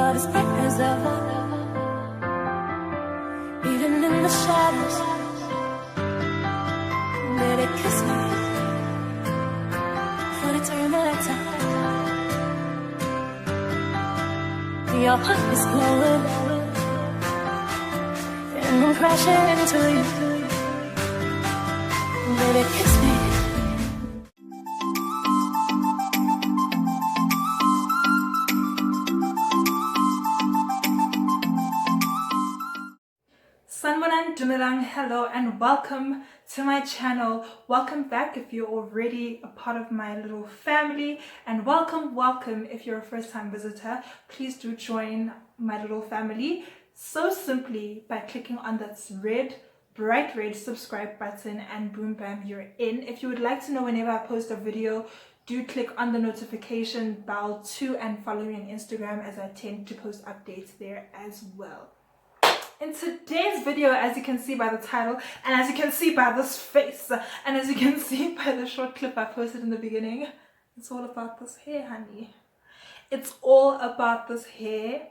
heart as bright as ever. Even in the shadows, baby, kiss me before they turn the lights out. Your heart is glowing, and I'm crashing into you. Baby, kiss me. Sanbonan Dumelang, hello and welcome to my channel. Welcome back if you're already a part of my little family, and welcome if you're a first-time visitor. Please do join my little family so simply by clicking on that bright red subscribe button, and boom bam, you're in. If you would like to know whenever I post a video, do click on the notification bell too, and follow me on Instagram, as I tend to post updates there as well. In today's video, as you can see by the title, and as you can see by this face, and as you can see by the short clip I posted in the beginning, it's all about this hair, honey. It's all about this hair.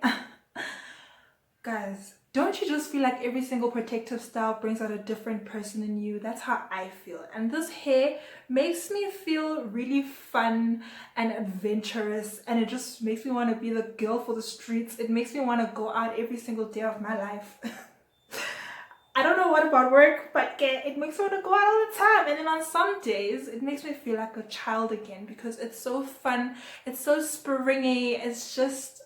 Guys, don't you just feel like every single protective style brings out a different person in you? That's how I feel. And this hair makes me feel really fun and adventurous, and it just makes me want to be the girl for the streets. It makes me want to go out every single day of my life. I don't know what about work, but it makes me want to go out all the time. And then on some days, it makes me feel like a child again, because it's so fun. It's so springy. It's just,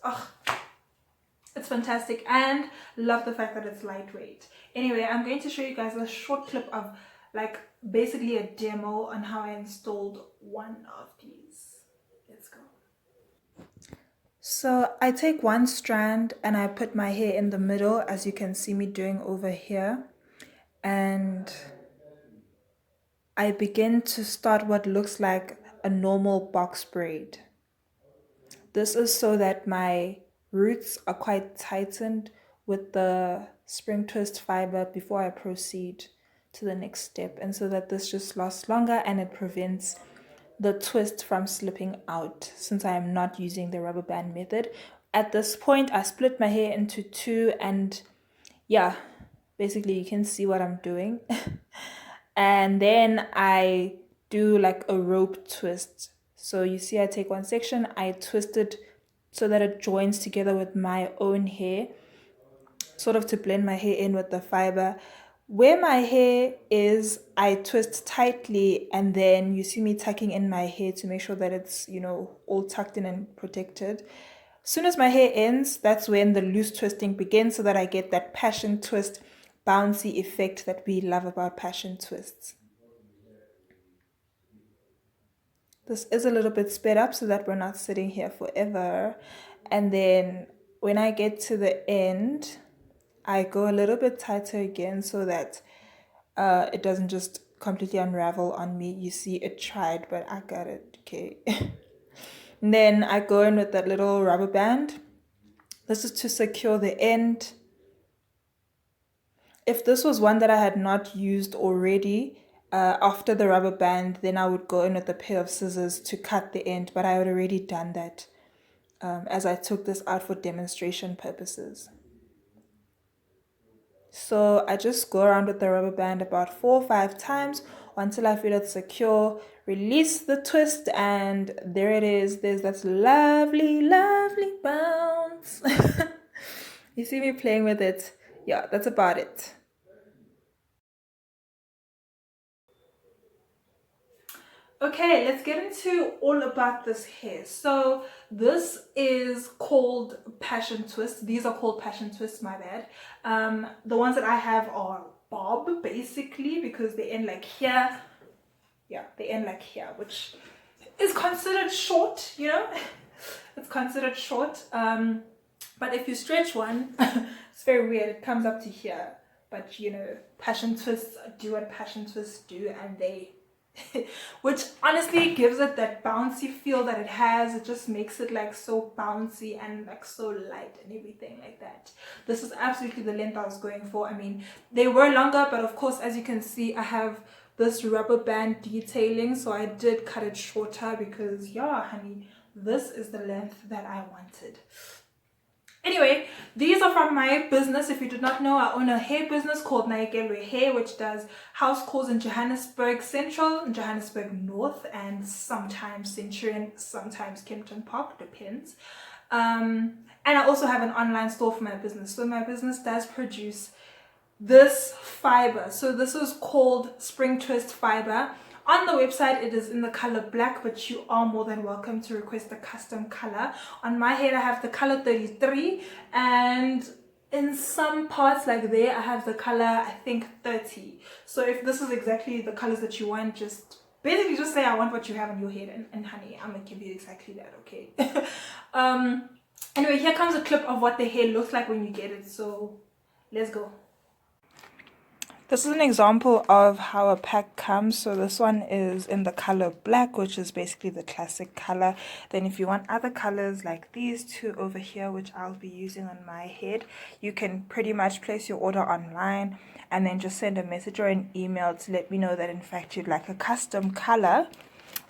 it's fantastic, and love the fact that it's lightweight. Anyway, I'm going to show you guys a short clip of like basically a demo on how I installed one of these. Let's go. So I take one strand and I put my hair in the middle, as you can see me doing over here, and I begin to start what looks like a normal box braid. This is so that my roots are quite tightened with the spring twist fiber before I proceed to the next step, and so that this just lasts longer and it prevents the twist from slipping out, since I am not using the rubber band method. At this point, I split my hair into two, and yeah, basically you can see what I'm doing. And then I do like a rope twist. So you see I take one section, I twist it so that it joins together with my own hair, sort of to blend my hair in with the fiber. Where my hair is, I twist tightly, and then you see me tucking in my hair to make sure that it's, you know, all tucked in and protected. As soon as my hair ends, that's when the loose twisting begins, so that I get that passion twist bouncy effect that we love about passion twists. This is a little bit sped up so that we're not sitting here forever. And then when I get to the end, I go a little bit tighter again so that it doesn't just completely unravel on me. You see, it tried, but I got it. Okay. And then I go in with that little rubber band. This is to secure the end. If this was one that I had not used already, after the rubber band, then I would go in with a pair of scissors to cut the end, but I had already done that as I took this out for demonstration purposes. So I just go around with the rubber band about 4 or 5 times until I feel it's secure, release the twist, and there it is. There's that lovely, lovely bounce. You see me playing with it. Yeah, that's about it. Okay, let's get into all about this hair. So this is called passion twist. These are called passion twists, my bad. The ones that I have are bob, basically, because they end like here. Yeah, they end like here, which is considered short, you know. It's considered short. But if you stretch one, it's very weird. It comes up to here. But, you know, passion twists do what passion twists do, and they which honestly gives it that bouncy feel that it has. It just makes it like so bouncy and like so light and everything like that. This is absolutely the length I was going for. I mean, they were longer, but of course, as you can see, I have this rubber band detailing, so I did cut it shorter because yeah, honey, this is the length that I wanted. Anyway, these are from my business. If you did not know, I own a hair business called Nakekelwe Hair, which does house calls in Johannesburg Central, in Johannesburg North, and sometimes Centurion, sometimes Kempton Park, depends. And I also have an online store for my business. So my business does produce this fiber. So this is called Spring Twist fiber. On the website, it is in the color black, but you are more than welcome to request a custom color. On my head, I have the color 33, and in some parts like there, I have the color, I think, 30. So if this is exactly the colors that you want, just basically just say I want what you have on your head, and honey, I'm gonna give you exactly that, okay? Anyway, here comes a clip of what the hair looks like when you get it, so let's go. This is an example of how a pack comes. So this one is in the color black, which is basically the classic color. Then if you want other colors like these two over here, which I'll be using on my head, you can pretty much place your order online and then just send a message or an email to let me know that in fact you'd like a custom color.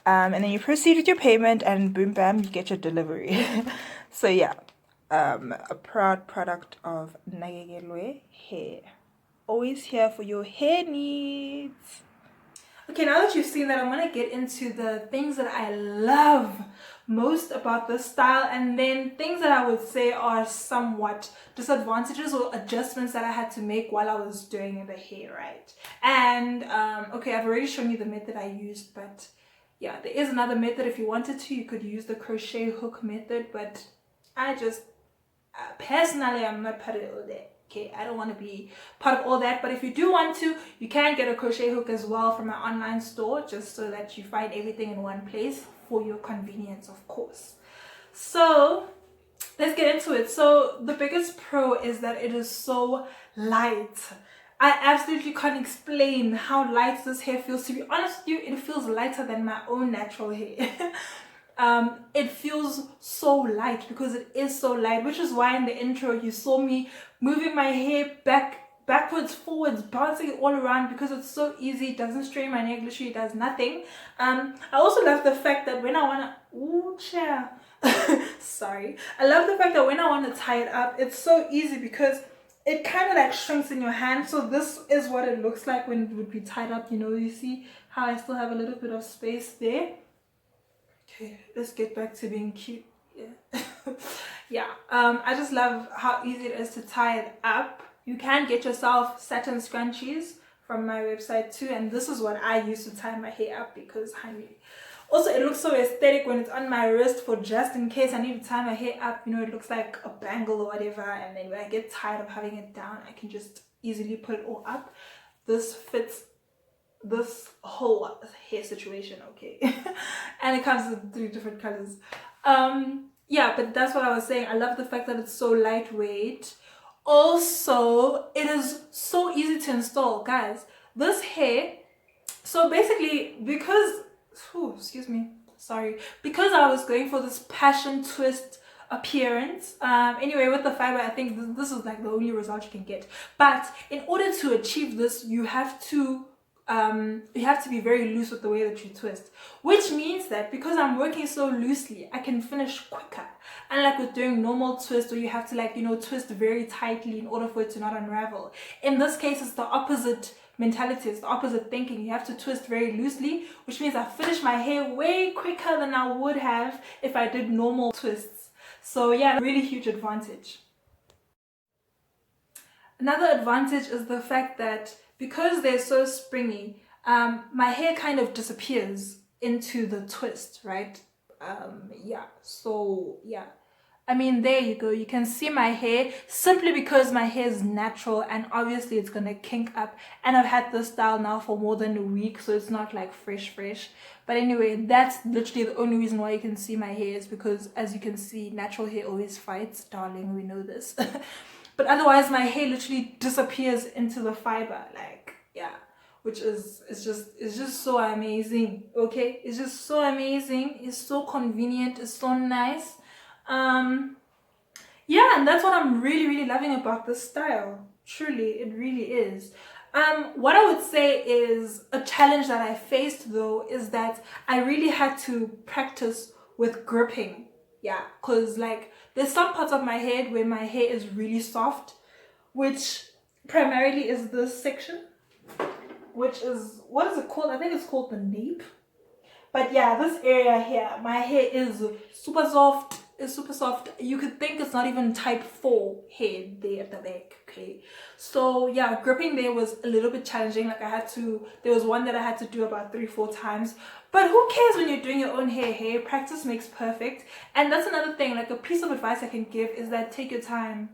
And then you proceed with your payment and boom bam, you get your delivery. So yeah, a proud product of Nakekelwe Hair. Always here for your hair needs. Okay, now that you've seen that, I'm going to get into the things that I love most about this style, and then things that I would say are somewhat disadvantages or adjustments that I had to make while I was doing the hair, right? And okay, I've already shown you the method I used, but yeah, there is another method. If you wanted to, you could use the crochet hook method, but I just personally, I'm not part of all that. Okay, I don't want to be part of all that, but if you do want to, you can get a crochet hook as well from my online store, just so that you find everything in one place for your convenience, of course. So let's get into it. So the biggest pro is that it is so light. I absolutely can't explain how light this hair feels. To be honest with you, it feels lighter than my own natural hair. It feels so light because it is so light, which is why in the intro you saw me moving my hair backwards, forwards, bouncing it all around because it's so easy. It doesn't strain my neck, literally it does nothing. I also love the fact that when I want to sorry, I love the fact that when I want to tie it up, it's so easy because it kind of like shrinks in your hand. So this is what it looks like when it would be tied up. You know, you see how I still have a little bit of space there. Okay, let's get back to being cute. Yeah. Yeah, I just love how easy it is to tie it up. You can get yourself satin scrunchies from my website too, and this is what I use to tie my hair up because, honey, also it looks so aesthetic when it's on my wrist, for just in case I need to tie my hair up, you know, it looks like a bangle or whatever, and then when I get tired of having it down, I can just easily put it all up. This fits this whole hair situation, okay? And it comes in 3 different colors. Yeah, but that's what I was saying. I love the fact that it's so lightweight. Also, it is so easy to install, guys. This hair, so basically, because excuse me, sorry, because I was going for this passion twist appearance, anyway, with the fiber, I think this is like the only result you can get. But in order to achieve this, you have to be very loose with the way that you twist, which means that because I'm working so loosely, I can finish quicker. Unlike with doing normal twist where you have to, like, you know, twist very tightly in order for it to not unravel. In this case, it's the opposite mentality, it's the opposite thinking. You have to twist very loosely, which means I finish my hair way quicker than I would have if I did normal twists. So yeah, really huge advantage. Another advantage is the fact that because they're so springy, my hair kind of disappears into the twist, right? Yeah, so yeah. I mean, there you go. You can see my hair simply because my hair is natural, and obviously it's gonna kink up. And I've had this style now for more than a week, so it's not like fresh. But anyway, that's literally the only reason why you can see my hair, is because, as you can see, natural hair always fights, darling. We know this. But otherwise, my hair literally disappears into the fiber, like, yeah, which is, it's just so amazing, okay? It's just so amazing. It's so convenient. It's so nice. Yeah, and that's what I'm really loving about this style. Truly, it really is. What I would say is a challenge that I faced, though, is that I really had to practice with gripping. Yeah, because like there's some parts of my head where my hair is really soft, which primarily is this section, which is, what is it called? I think it's called the nape. But yeah, this area here, my hair is super soft. It's super soft. You could think it's not even type 4 hair there at the back. Okay, so yeah, gripping there was a little bit challenging. Like there was one that I had to do about 3-4 times. But who cares when you're doing your own hair? Hair practice makes perfect. And that's another thing, like a piece of advice I can give is that take your time.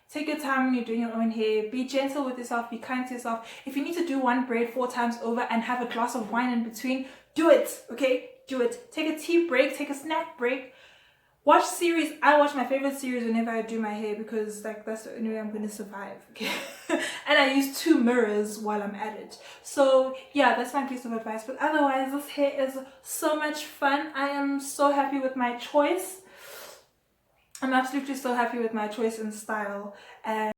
Take your time when you're doing your own hair. Be gentle with yourself. Be kind to yourself. If you need to do one braid 4 times over and have a glass of wine in between, do it. Okay? Do it. Take a tea break. Take a snack break. Watch series. I watch my favorite series whenever I do my hair because like that's the only way I'm gonna survive. Okay? And I use 2 mirrors while I'm at it. So yeah, that's my piece of advice. But otherwise, this hair is so much fun. I am so happy with my choice. I'm absolutely so happy with my choice in style. And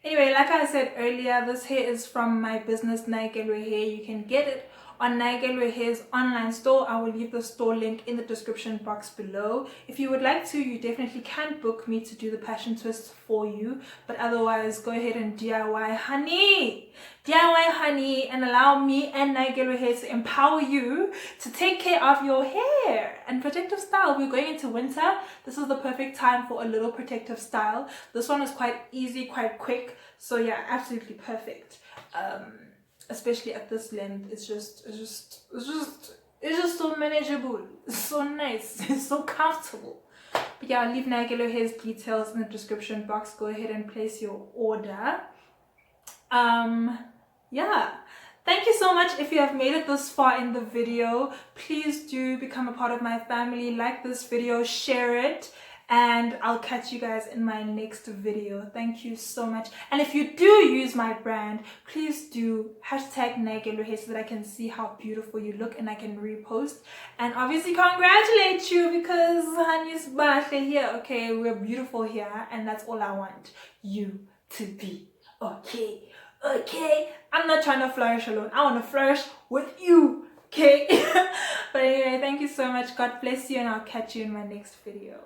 anyway, like I said earlier, this hair is from my business Nakekelwe Hair. You can get it on Nakekelwe Hair's online store. I will leave the store link in the description box below. If you would like to, you definitely can book me to do the passion twists for you. But otherwise, go ahead and DIY honey. DIY honey and allow me and Nakekelwe Hair to empower you to take care of your hair and protective style. We're going into winter. This is the perfect time for a little protective style. This one is quite easy, quite quick. So yeah, absolutely perfect. Especially at this length, it's just so manageable. It's so nice. It's so comfortable. But yeah, I'll leave Nakekelwe Hair's details in the description box. Go ahead and place your order. Yeah. Thank you so much if you have made it this far in the video. Please do become a part of my family. Like this video, share it, and I'll catch you guys in my next video. Thank you so much. And if you do use my brand, please do #Nakekelwe Hair so that I can see how beautiful you look and I can repost. And obviously congratulate you because honey's birthday here. Okay, we're beautiful here and that's all I want you to be. Okay, okay. I'm not trying to flourish alone. I want to flourish with you. Okay. But anyway, thank you so much. God bless you and I'll catch you in my next video.